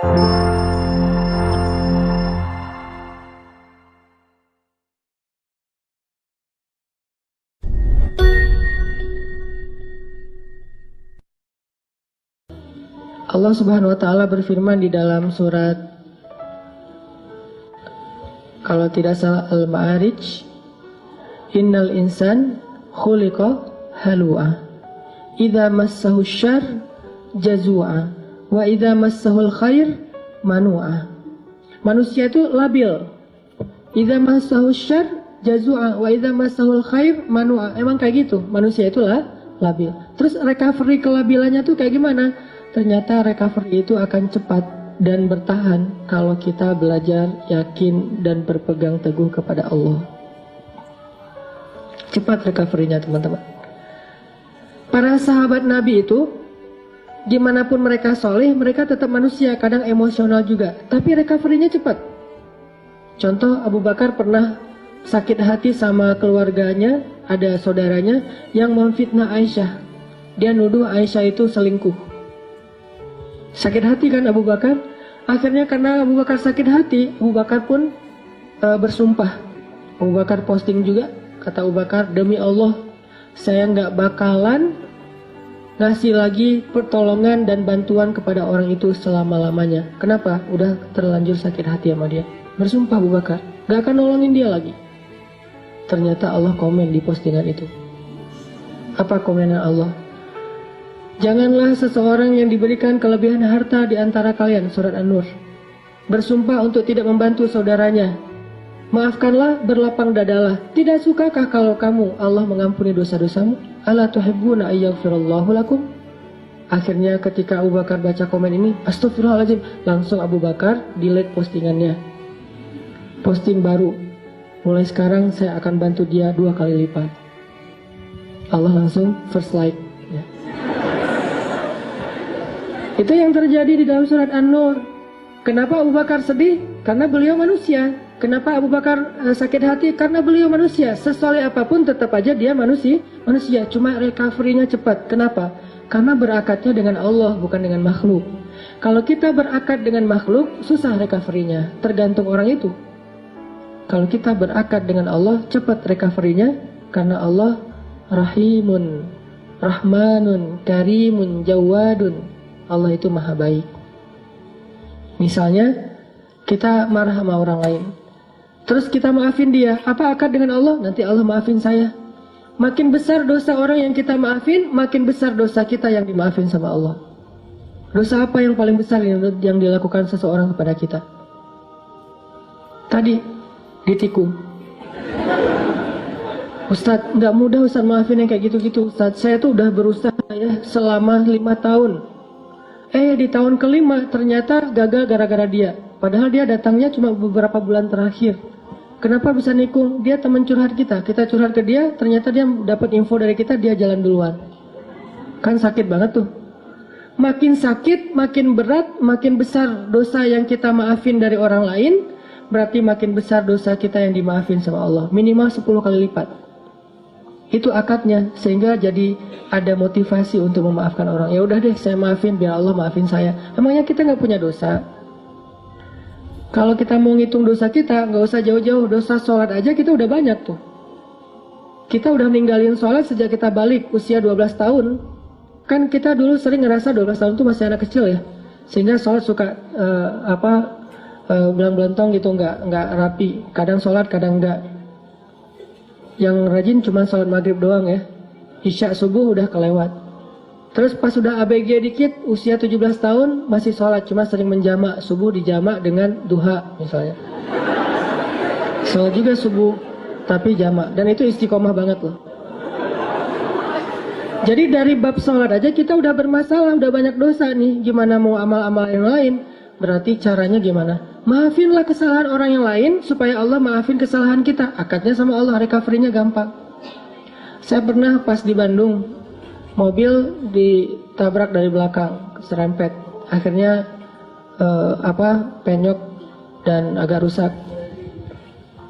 Allah Subhanahu wa taala berfirman di dalam surat, kalau tidak salah, Al-Ma'arij, innal insan khuliqa halu'a idza massahu syarr jazua wa idza massahul khair manu'a. Manusia itu labil. Idza massahu syarr jazua wa idza massahul khair manu'a. Emang kayak gitu, manusia itu labil. Terus recovery kelabilannya tuh kayak gimana? Ternyata recovery itu akan cepat dan bertahan kalau kita belajar, yakin, dan berpegang teguh kepada Allah. Cepat recovery-nya, teman-teman. Para sahabat Nabi itu, dimanapun mereka soleh, mereka tetap manusia, kadang emosional juga. Tapi recovery-nya cepat. Contoh, Abu Bakar pernah sakit hati sama keluarganya, ada saudaranya yang memfitnah Aisyah. Dia nuduh Aisyah itu selingkuh. Sakit hati kan Abu Bakar? Akhirnya karena Abu Bakar sakit hati, Abu Bakar pun bersumpah. Abu Bakar posting juga, kata Abu Bakar, demi Allah, saya nggak bakalan ngasih lagi pertolongan dan bantuan kepada orang itu selama-lamanya. Kenapa? Udah terlanjur sakit hati sama dia. Bersumpah Abu Bakar, nggak akan nolongin dia lagi. Ternyata Allah komen di postingan itu. Apa komennya Allah? Janganlah seseorang yang diberikan kelebihan harta di antara kalian, surat An-Nur, bersumpah untuk tidak membantu saudaranya. Maafkanlah, berlapang dadalah. Tidak sukakah kalau kamu Allah mengampuni dosa-dosamu? Ala tuhibbuna ayyaghfirallahu lakum? Akhirnya ketika Abu Bakar baca komen ini, astagfirullahaladzim, langsung Abu Bakar delete postingannya. Posting baru, mulai sekarang saya akan bantu dia 2 kali lipat. Allah langsung first like. Ya. Itu yang terjadi di dalam surat An-Nur. Kenapa Abu Bakar sedih? Karena beliau manusia. Kenapa Abu Bakar sakit hati? Karena beliau manusia. Sesoleh apapun tetap aja dia manusia. Cuma recovery-nya cepat. Kenapa? Karena berakatnya dengan Allah, bukan dengan makhluk. Kalau kita berakat dengan makhluk, susah recovery-nya. Tergantung orang itu. Kalau kita berakat dengan Allah, cepat recovery-nya. Karena Allah Rahimun, Rahmanun, Karimun, Jawadun. Allah itu maha baik. Misalnya kita marah sama orang lain, terus kita maafin dia. Apa akad dengan Allah? Nanti Allah maafin saya. Makin besar dosa orang yang kita maafin, makin besar dosa kita yang dimaafin sama Allah. Dosa apa yang paling besar yang dilakukan seseorang kepada kita? Tadi ditikung. Ustadz, nggak mudah Ustadz maafin yang kayak gitu-gitu Ustadz. Saya tuh udah berusaha ya selama 5 tahun. Di tahun ke-5 ternyata gagal gara-gara dia. Padahal dia datangnya cuma beberapa bulan terakhir. Kenapa bisa nikung? Dia teman curhat kita. Kita curhat ke dia, ternyata dia dapat info dari kita, dia jalan duluan. Kan sakit banget tuh. Makin sakit, makin berat, makin besar dosa yang kita maafin dari orang lain, berarti makin besar dosa kita yang dimaafin sama Allah. Minimal 10 kali lipat. Itu akadnya, sehingga jadi ada motivasi untuk memaafkan orang. Ya udah deh, saya maafin biar Allah maafin saya. Emangnya kita nggak punya dosa? Kalau kita mau ngitung dosa kita, nggak usah jauh-jauh. Dosa sholat aja kita udah banyak tuh. Kita udah ninggalin sholat sejak kita balik usia 12 tahun. Kan kita dulu sering ngerasa 12 tahun tuh masih anak kecil ya, sehingga sholat suka belang-belantong gitu, nggak rapi. Kadang sholat, kadang enggak. Yang rajin cuma sholat maghrib doang ya. Isya subuh udah kelewat. Terus pas sudah ABG dikit, usia 17 tahun masih sholat, cuma sering menjamak. Subuh dijamak dengan duha misalnya. Sholat juga subuh, tapi jamak. Dan itu istiqomah banget loh. Jadi dari bab sholat aja kita udah bermasalah, udah banyak dosa nih. Gimana mau amal-amal yang lain? Berarti caranya gimana? Maafinlah kesalahan orang yang lain supaya Allah maafin kesalahan kita. Akadnya sama Allah, recovery-nya gampang. Saya pernah pas di Bandung, mobil ditabrak dari belakang, serempet. Akhirnya penyok dan agak rusak.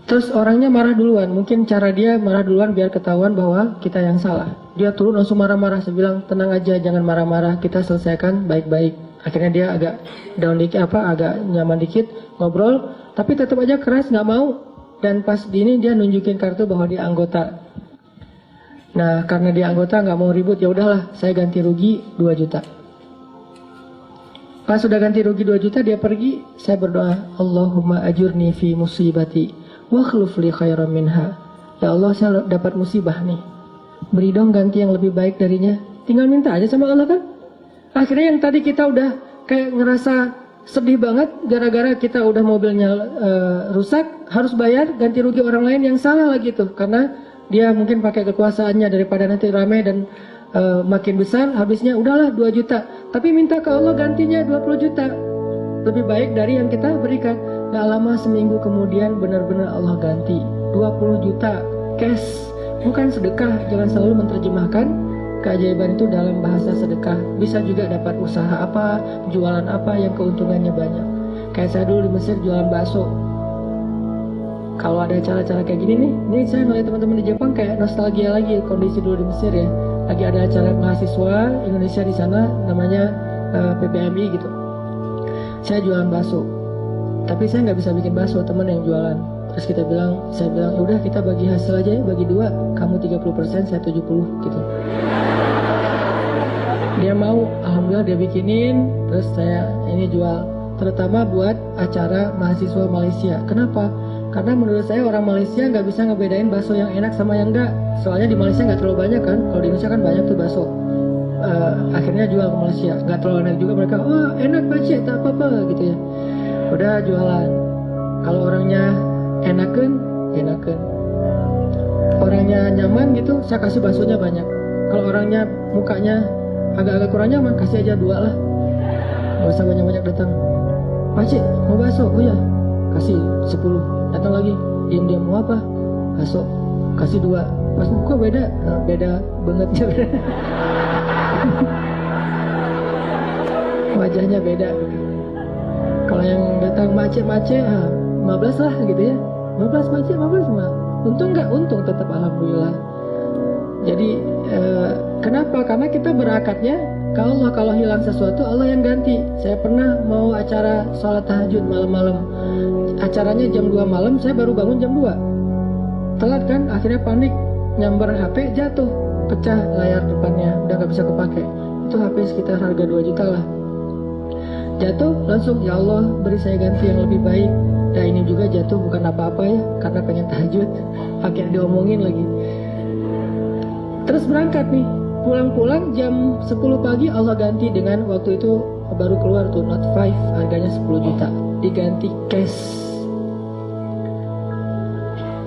Terus orangnya marah duluan. Mungkin cara dia marah duluan biar ketahuan bahwa kita yang salah. Dia turun langsung marah-marah. Saya bilang, tenang aja, jangan marah-marah, kita selesaikan baik-baik. Akhirnya dia agak down dikit, agak nyaman dikit ngobrol, tapi tetap aja keras nggak mau. Dan pas gini dia nunjukin kartu bahwa dia anggota. Nah karena dia anggota nggak mau ribut, ya udahlah saya ganti rugi 2 juta. Pas sudah ganti rugi 2 juta dia pergi, saya berdoa, Allahumma ajurni fi musibati wa khluf li khairan minha. Ya Allah saya dapat musibah nih, beri dong ganti yang lebih baik darinya. Tinggal minta aja sama Allah kan. Akhirnya yang tadi kita udah kayak ngerasa sedih banget gara-gara kita udah mobilnya rusak, harus bayar ganti rugi orang lain yang salah lagi tuh, karena dia mungkin pakai kekuasaannya daripada nanti ramai dan makin besar, habisnya udahlah 2 juta, tapi minta ke Allah gantinya 20 juta, lebih baik dari yang kita berikan. Gak lama seminggu kemudian benar-benar Allah ganti 20 juta cash, bukan sedekah. Jangan selalu menerjemahkan keajaiban itu dalam bahasa sedekah. Bisa juga dapat usaha apa, jualan apa yang keuntungannya banyak. Kayak saya dulu di Mesir jualan bakso. Kalau ada acara-acara kayak gini nih saya ngeliat teman-teman di Jepang kayak nostalgia lagi kondisi dulu di Mesir ya. Lagi ada acara mahasiswa Indonesia di sana namanya PPMI gitu. Saya jualan bakso, tapi saya nggak bisa bikin bakso, teman yang jualan. Terus saya bilang udah kita bagi hasil aja ya, bagi 2, kamu 30%, saya 70 gitu. Dia mau, alhamdulillah dia bikinin, terus saya ini jual, terutama buat acara mahasiswa Malaysia. Kenapa? Karena menurut saya orang Malaysia nggak bisa ngebedain bakso yang enak sama yang enggak. Soalnya di Malaysia nggak terlalu banyak kan, kalau di Indonesia kan banyak tuh bakso. Akhirnya jual ke Malaysia, nggak terlalu enak juga, mereka wah enak Pakcik, tak apa-apa gitu ya. Udah jualan. Kalau orangnya enakan, orangnya nyaman gitu, saya kasih baksonya banyak. Kalau orangnya mukanya agak-agak kurang nyaman, kasih aja 2 lah, nggak usah banyak-banyak datang. Pakcik mau bakso? Oh ya, kasih 10. Datang lagi, diam-diam mau apa? Bakso, kasih 2. Pas kok beda? Nah, beda banget ya. Wajahnya beda. Kalau yang datang macet-macet, 15 lah gitu ya. 15 macet, 15 mah. Untung nggak? Untung tetap alhamdulillah. Jadi kenapa? Karena kita berakatnya kalau hilang sesuatu Allah yang ganti. Saya pernah mau acara sholat tahajud malam-malam. Acaranya jam 2 malam, saya baru bangun jam 2. Telat kan? Akhirnya panik, nyamber HP jatuh, pecah layar depannya, udah nggak bisa kepake. Itu HP sekitar harga 2 juta lah. Jatuh langsung, ya Allah beri saya ganti yang lebih baik. Nah ini juga jatuh bukan apa-apa ya, karena pengen tahajud, pakai diomongin lagi. Terus berangkat nih, pulang-pulang jam 10 pagi Allah ganti dengan waktu itu baru keluar tuh Note 5 harganya 10 juta, diganti cash.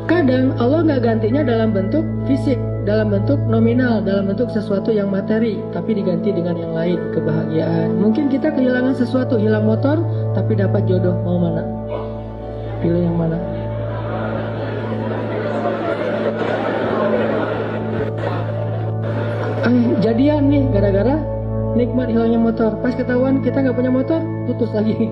Kadang Allah nggak gantinya dalam bentuk fisik, dalam bentuk nominal, dalam bentuk sesuatu yang materi, tapi diganti dengan yang lain, kebahagiaan. Mungkin kita kehilangan sesuatu, hilang motor, tapi dapat jodoh. Mau mana? Pilih yang mana? Jadian nih, gara-gara nikmat hilangnya motor. Pas ketahuan kita nggak punya motor, putus lagi.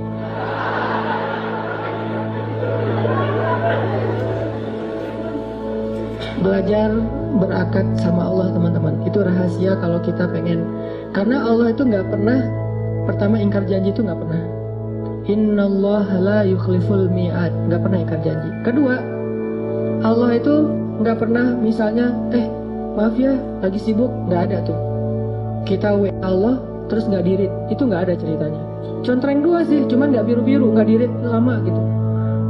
Belajar berakad sama Allah teman-teman, itu rahasia kalau kita pengen. Karena Allah itu nggak pernah, pertama ingkar janji itu nggak pernah. Innallaha la yukhliful mi'ad, nggak pernah ingkar janji. Kedua, Allah itu nggak pernah misalnya maaf ya lagi sibuk, nggak ada tuh. Kita WA Allah terus nggak dirit, itu nggak ada ceritanya. Contreng 2 sih, cuman nggak biru-biru, nggak dirit lama gitu.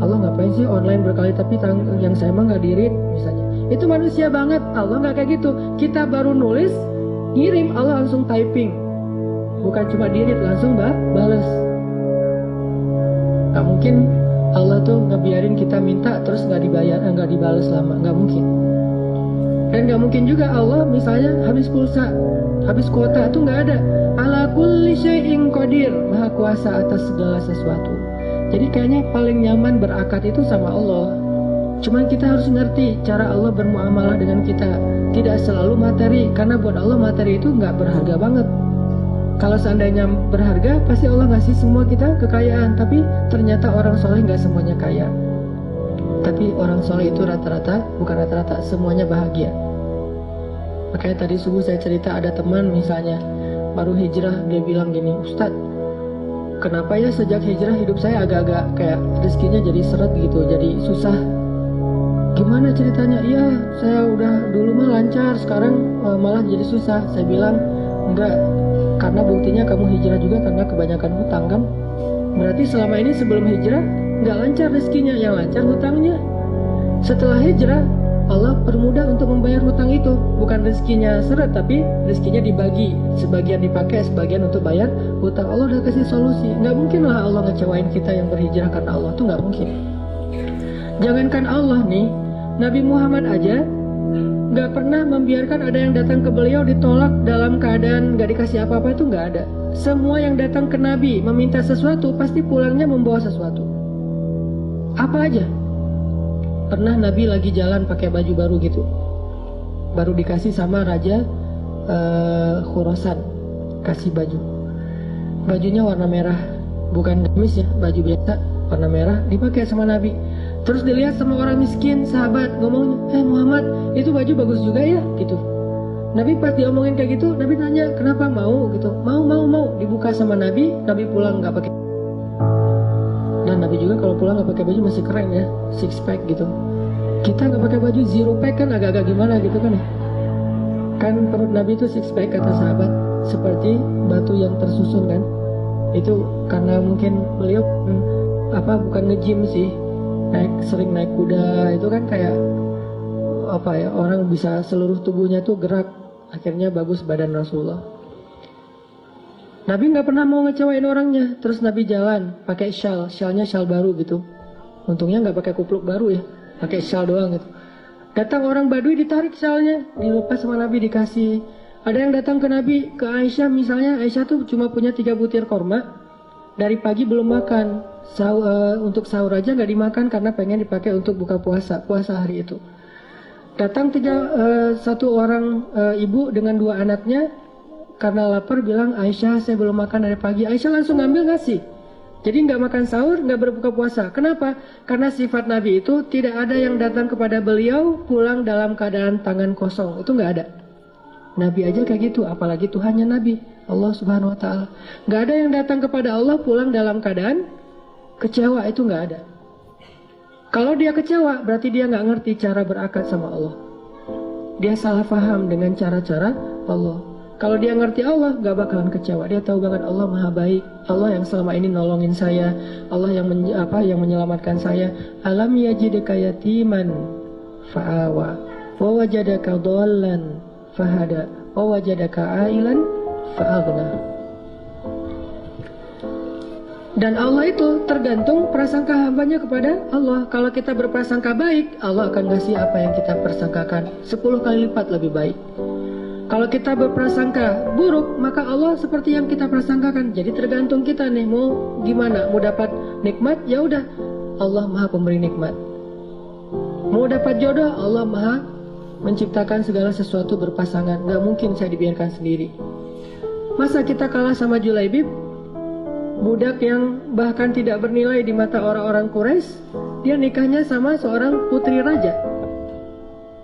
Allah ngapain sih online berkali tapi yang saya mah nggak dirit misalnya. Itu manusia banget. Allah nggak kayak gitu. Kita baru nulis, ngirim, Allah langsung typing. Bukan cuma dirit, langsung bales. Gak mungkin Allah tuh ngebiarin kita minta terus nggak dibayar, nggak dibales lama. Nggak mungkin. Dan nggak mungkin juga Allah misalnya habis pulsa, habis kuota, itu nggak ada. Ala kulli syai'in qadir, maha kuasa atas segala sesuatu. Jadi kayaknya paling nyaman berakad itu sama Allah. Cuman kita harus ngerti cara Allah bermuamalah dengan kita. Tidak selalu materi, karena buat Allah materi itu nggak berharga banget. Kalau seandainya berharga, pasti Allah ngasih semua kita kekayaan. Tapi ternyata orang soleh nggak semuanya kaya. Tapi orang soleh itu rata-rata, bukan rata-rata, semuanya bahagia. Makanya tadi subuh saya cerita ada teman misalnya baru hijrah, dia bilang gini, Ustadz, kenapa ya sejak hijrah hidup saya agak-agak kayak rezekinya jadi seret gitu, jadi susah. Gimana ceritanya? Iya, saya udah dulu mah lancar, sekarang malah jadi susah. Saya bilang, enggak, karena buktinya kamu hijrah juga karena kebanyakan hutang kan. Berarti selama ini sebelum hijrah enggak lancar rezekinya, yang lancar hutangnya. Setelah hijrah, Allah permudah untuk membayar hutang itu. Bukan rezekinya seret, tapi rezekinya dibagi. Sebagian dipakai, sebagian untuk bayar hutang. Allah udah kasih solusi. Enggak mungkin lah Allah ngecewain kita yang berhijrah karena Allah, itu enggak mungkin. Jangankan Allah nih, Nabi Muhammad aja nggak pernah membiarkan ada yang datang ke beliau ditolak dalam keadaan nggak dikasih apa-apa, itu nggak ada. Semua yang datang ke Nabi meminta sesuatu pasti pulangnya membawa sesuatu. Apa aja. Pernah Nabi lagi jalan pakai baju baru gitu, baru dikasih sama Raja Khurasan, kasih baju. Bajunya warna merah, bukan gamis ya, baju biasa warna merah, dipakai sama Nabi. Terus dilihat sama orang miskin, sahabat ngomong, Muhammad, itu baju bagus juga ya, gitu. Nabi pas diomongin kayak gitu, Nabi tanya, kenapa mau, gitu. Mau. Dibuka sama Nabi, Nabi pulang nggak pakai. Dan Nabi juga kalau pulang nggak pakai baju masih keren ya, six pack gitu. Kita nggak pakai baju zero pack kan agak-agak gimana gitu kan ya. Kan perut Nabi itu six pack kata sahabat, seperti batu yang tersusun kan. Itu karena mungkin beliau bukan nge-gym sih, sering naik kuda, itu kan kayak orang bisa seluruh tubuhnya tuh gerak, akhirnya bagus badan Rasulullah. Nabi nggak pernah mau ngecewain orangnya. Terus Nabi jalan pakai syalnya syal baru gitu, untungnya nggak pakai kupluk baru ya, pakai syal doang gitu. Datang orang Badui, ditarik syalnya, dilepas sama Nabi, dikasih. Ada yang datang ke Nabi, ke Aisyah misalnya, Aisyah tuh cuma punya 3 butir korma, dari pagi belum makan. Untuk sahur aja nggak dimakan karena pengen dipakai untuk buka puasa hari itu. Datang satu orang ibu dengan 2 anaknya, karena lapar bilang, Aisyah saya belum makan dari pagi. Aisyah langsung ngambil ngasih. Jadi nggak makan sahur, nggak berbuka puasa. Kenapa? Karena sifat Nabi itu tidak ada yang datang kepada beliau pulang dalam keadaan tangan kosong. Itu nggak ada. Nabi aja kayak gitu, apalagi Tuhannya Nabi, Allah Subhanahu Wa Taala. Nggak ada yang datang kepada Allah pulang dalam keadaan kecewa, itu nggak ada. Kalau dia kecewa, berarti dia nggak ngerti cara berakad sama Allah. Dia salah paham dengan cara-cara Allah. Kalau dia ngerti Allah, nggak bakalan kecewa. Dia tahu banget Allah Maha Baik, Allah yang selama ini nolongin saya, Allah yang yang menyelamatkan saya. Alam yajidka yatiman fa'awa, wa wajadaka dhallan fahada, wa wajadaka ailan fa'aghna. Dan Allah itu tergantung prasangka hambanya kepada Allah. Kalau kita berprasangka baik, Allah akan ngasih apa yang kita persangkakan 10 kali lipat lebih baik. Kalau kita berprasangka buruk, maka Allah seperti yang kita prasangkakan. Jadi tergantung kita nih, mau gimana. Mau dapat nikmat, ya udah, Allah Maha Pemberi nikmat. Mau dapat jodoh, Allah Maha menciptakan segala sesuatu berpasangan. Gak mungkin saya dibiarkan sendiri. Masa kita kalah sama Julaibib, budak yang bahkan tidak bernilai di mata orang-orang Quraisy, dia nikahnya sama seorang putri raja.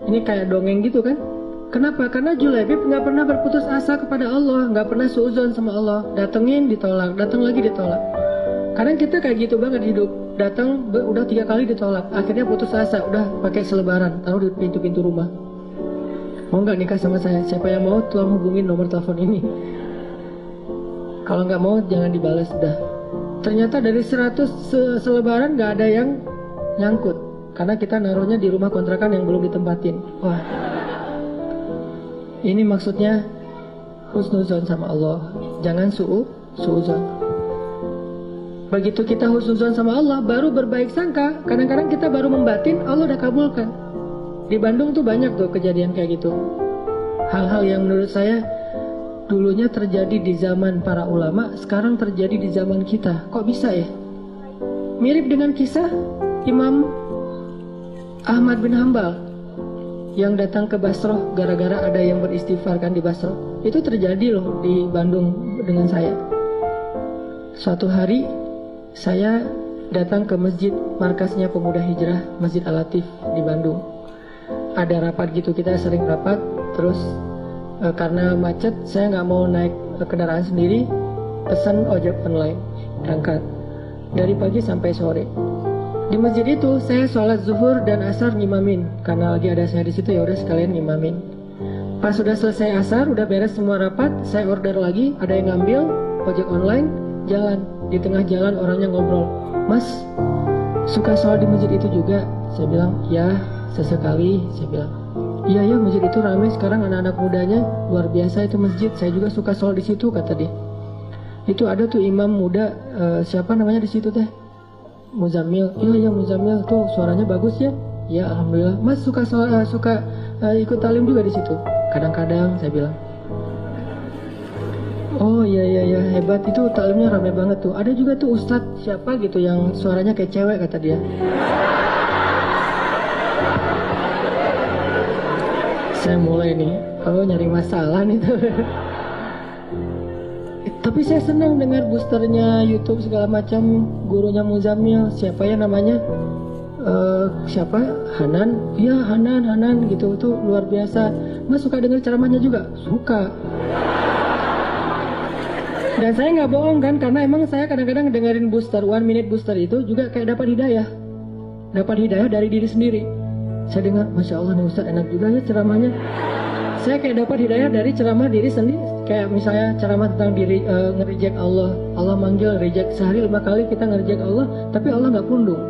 Ini kayak dongeng gitu kan? Kenapa? Karena Julaibib nggak pernah berputus asa kepada Allah, nggak pernah suudzon sama Allah. Datengin ditolak, datang lagi ditolak. Kadang kita kayak gitu banget hidup. Datang udah 3 kali ditolak, akhirnya putus asa, udah pakai selebaran, taruh di pintu-pintu rumah. Mau nggak nikah sama saya? Siapa yang mau tolong hubungin nomor telepon ini. Kalau nggak mau jangan dibalas dah. Ternyata dari 100 selebaran nggak ada yang nyangkut, karena kita naruhnya di rumah kontrakan yang belum ditempatin. Wah, ini maksudnya husnuzon sama Allah. Jangan suuzon. Begitu kita husnuzon sama Allah, baru berbaik sangka. Kadang-kadang kita baru membatin, Allah udah kabulkan. Di Bandung tuh banyak tuh kejadian kayak gitu. Hal-hal yang menurut saya dulunya terjadi di zaman para ulama, sekarang terjadi di zaman kita. Kok bisa ya? Mirip dengan kisah Imam Ahmad bin Hambal yang datang ke Basroh gara-gara ada yang beristighfar kan di Basroh. Itu terjadi loh di Bandung dengan saya. Suatu hari saya datang ke masjid markasnya Pemuda Hijrah, Masjid Al-Latif di Bandung. Ada rapat gitu, kita sering rapat. Terus karena macet, saya nggak mau naik kendaraan sendiri, pesan ojek online. berangkat dari pagi sampai sore. Di masjid itu saya sholat zuhur dan asar ngimamin, karena lagi ada saya di situ, ya udah sekalian ngimamin. Pas sudah selesai asar, udah beres semua rapat, saya order lagi, ada yang ngambil ojek online, jalan. Di tengah jalan orangnya ngobrol, "Mas, suka sholat di masjid itu juga?" Saya bilang, "Ya, sesekali." Saya bilang, "Iya ya, masjid itu ramai sekarang, anak-anak mudanya luar biasa itu masjid. Saya juga suka sholat di situ," kata dia. Itu ada tuh imam muda, siapa namanya di situ teh? Muzammil. Iya Muzammil tuh suaranya bagus ya. Ya alhamdulillah. Mas suka ikut talim juga di situ. Kadang-kadang saya bilang. Oh iya hebat, itu talimnya ramai banget tuh. Ada juga tuh ustadz siapa gitu yang suaranya kayak cewek, kata dia. Saya mulai nih, kalau nyari masalah nih tuh. Tapi saya senang dengar boosternya YouTube segala macam, gurunya Muzammil, siapa ya namanya? Siapa? Hanan? Iya Hanan gitu, tuh luar biasa. Mas suka dengar ceramahnya juga? Suka. Dan saya nggak bohong kan, karena emang saya kadang-kadang dengerin booster, 1 minute booster itu juga kayak dapat hidayah. Dapat hidayah dari diri sendiri. Saya dengar, Masya Allah nih Ustaz, enak juga ya ceramahnya. Saya kayak dapat hidayah dari ceramah diri sendiri. Kayak misalnya ceramah tentang diri, ngereject Allah. Allah manggil, reject sehari 5 kali kita ngereject Allah, tapi Allah nggak pundung.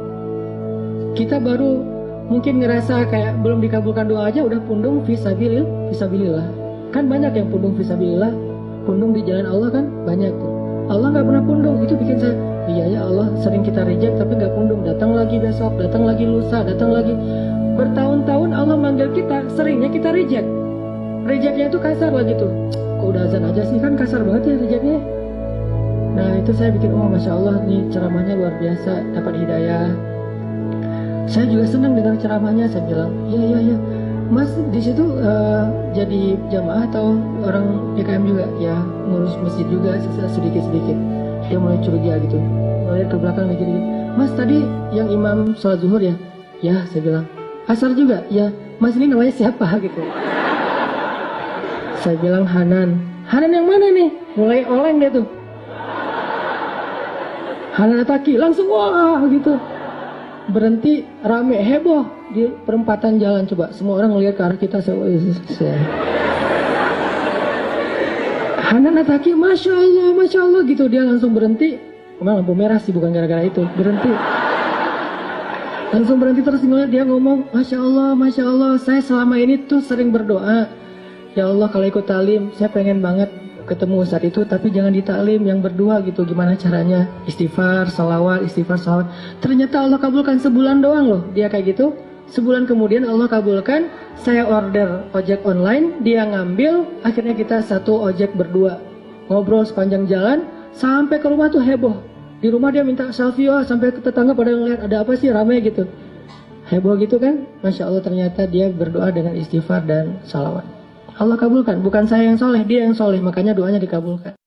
Kita baru mungkin ngerasa kayak belum dikabulkan doa aja udah pundung fisabilillah. Kan banyak yang pundung fisabilillah, pundung di jalan Allah kan banyak tuh. Allah nggak pernah pundung, itu bikin saya, iya ya Allah sering kita reject tapi nggak pundung. Datang lagi besok, datang lagi lusa, datang lagi. Bertahun-tahun Allah manggil kita, seringnya kita reject. Rejectnya itu kasar lagi tuh. Kok udah azan aja sih, kan kasar banget ya rejectnya. Nah itu saya bikin, oh Masya Allah nih ceramahnya luar biasa, dapat hidayah. Saya juga senang dengan ceramahnya. Saya bilang, iya Mas di situ jadi jamaah atau orang PKM juga? Ya ngurus masjid juga sedikit-sedikit. Dia mulai curiga gitu, mulai ke belakang lagi gini. Mas tadi yang imam sholat zuhur ya? Ya saya bilang. Asar juga? Ya. Mas ini namanya siapa gitu? Saya bilang Hanan. Hanan yang mana nih? Mulai oleng dia tuh. Hanan Ataki langsung wah gitu. Berhenti, rame, heboh di perempatan jalan. Coba semua orang ngelihat ke arah kita. Hanan Ataki, Masya Allah gitu. Dia langsung berhenti. Memang lampu merah sih, bukan gara-gara itu. Berhenti. Langsung berhenti terus ngeliat dia ngomong, Masya Allah, saya selama ini tuh sering berdoa. Ya Allah kalau ikut talim, saya pengen banget ketemu saat itu, tapi jangan di taklim yang berdua gitu. Gimana caranya? Istighfar, salawat. Ternyata Allah kabulkan sebulan doang loh. Dia kayak gitu. Sebulan kemudian Allah kabulkan. Saya order ojek online, dia ngambil. Akhirnya kita satu ojek berdua. Ngobrol sepanjang jalan, sampai ke rumah tuh heboh. Di rumah dia minta selfie, sampai ke tetangga pada ngeliat ada apa sih rame gitu. Heboh gitu kan. Masya Allah ternyata dia berdoa dengan istighfar dan salawat. Allah kabulkan, bukan saya yang soleh, dia yang soleh, makanya doanya dikabulkan.